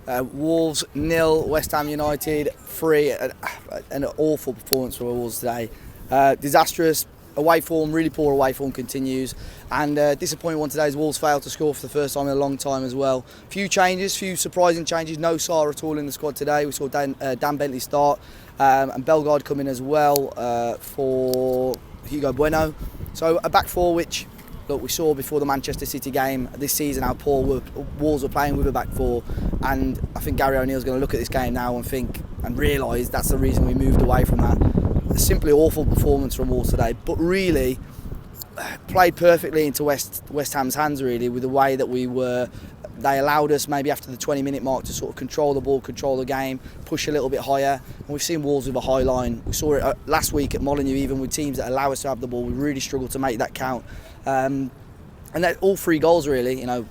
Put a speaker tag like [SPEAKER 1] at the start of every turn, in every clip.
[SPEAKER 1] Wolves 0, West Ham United 3. An awful performance for Wolves today. Disastrous away form, really poor away form continues, and disappointing one today as Wolves failed to score for the first time in a long time as well. Few changes, few surprising changes. No Sarr at all in the squad today. We saw Dan Bentley start, and Bellegarde come in as well for Hugo Bueno. So a back four which, look, we saw before the Manchester City game this season how poor Wolves were playing with a back four, and I think Gary O'Neill's going to look at this game now and think and realise that's the reason we moved away from that. A simply awful performance from Wolves today, but really played perfectly into West Ham's hands, really, with the way that we were. They allowed us maybe after the 20-minute mark to sort of control the ball, control the game, push a little bit higher. And we've seen Wolves with a high line. We saw it last week at Molineux, even with teams that allow us to have the ball. We really struggled to make that count. And that, all 3 goals, really, you know,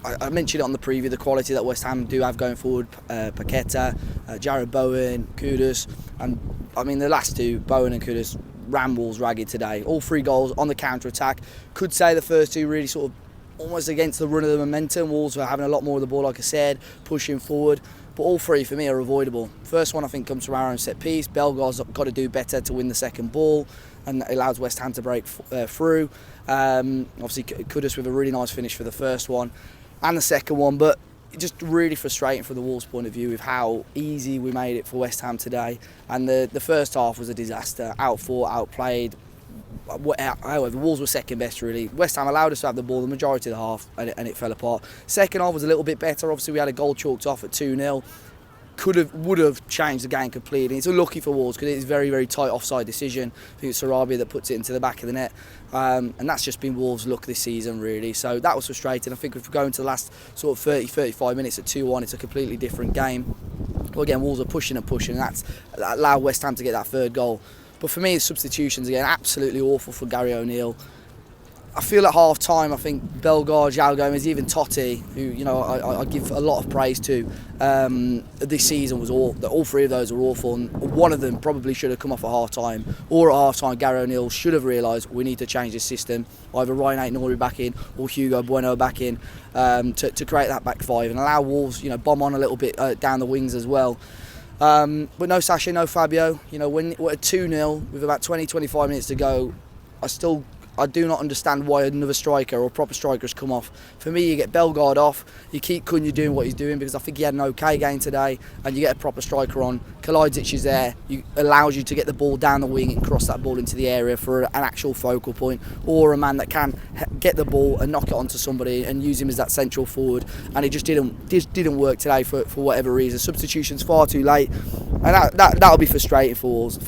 [SPEAKER 1] I mentioned it on the preview, the quality that West Ham do have going forward. Paqueta, Jarrod Bowen, Kudus, and I mean the last 2, Bowen and Kudus, ran Wolves ragged today. All 3 goals on the counter-attack. Could say the first 2 really sort of almost against the run of the momentum. Wolves were having a lot more of the ball, like I said, pushing forward. But all 3 for me are avoidable. First one I think comes from our own set piece. Bellegarde's got to do better to win the second ball, and it allows West Ham to break through. Obviously Kudus with a really nice finish for the first one and the second one, but just really frustrating from the Wolves' point of view with how easy we made it for West Ham today. And the first half was a disaster, outfought, outplayed. However, Wolves were second best, really. West Ham allowed us to have the ball the majority of the half, and it fell apart. Second half was a little bit better. Obviously we had a goal chalked off at 2-0. Would have changed the game completely. It's unlucky for Wolves because it's a very, very tight offside decision. I think it's Sarabia that puts it into the back of the net, and that's just been Wolves' luck this season, really. So that was frustrating. I think if we go into the last sort of 30-35 minutes at 2-1, it's a completely different game. Well, again, Wolves are pushing and pushing, and that allowed West Ham to get that third goal. But for me, the substitutions again absolutely awful for Gary O'Neill. I feel at half time, I think Bellegarde, João Gomes, even Totti, who, you know, I give a lot of praise to, this season was all 3 of those were awful, and one of them probably should have come off at half time, or at half time Gary O'Neill should have realised we need to change this system, either Ryan Ait-Nouri back in or Hugo Bueno back in, to create that back 5 and allow Wolves, you know, bomb on a little bit down the wings as well. But no Sacha, no Fabio. You know, when we're at 2-0 with about 20-25 minutes to go, I do not understand why another striker or proper striker has come off. For me, you get Bellegarde off, you keep Cunha doing what he's doing, because I think he had an okay game today, and you get a proper striker on. Kalajdzic is there, allows you to get the ball down the wing and cross that ball into the area for an actual focal point, or a man that can get the ball and knock it onto somebody and use him as that central forward. And it just didn't work today for whatever reason. Substitutions far too late, and that'll be frustrating for Wolves.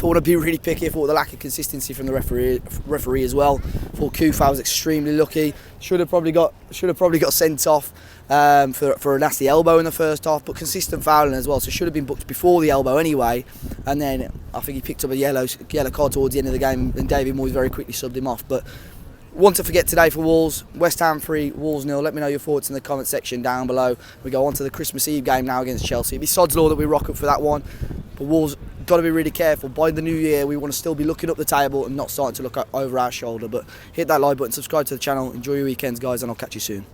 [SPEAKER 1] I want to be really picky for the lack of consistency from the referee as well. For Kufa, I was extremely lucky. Should have probably got sent off for a nasty elbow in the first half, but consistent fouling as well. So should have been booked before the elbow anyway. And then I think he picked up a yellow card towards the end of the game, and David Moyes very quickly subbed him off. But one to forget today for Wolves. West Ham 3, Wolves 0. Let me know your thoughts in the comment section down below. We go on to the Christmas Eve game now against Chelsea. It'd be sod's law that we rock up for that one, but Wolves got to be really careful. By the new year, we want to still be looking up the table and not starting to look over our shoulder. But hit that like button, subscribe to the channel, enjoy your weekends, guys, and I'll catch you soon.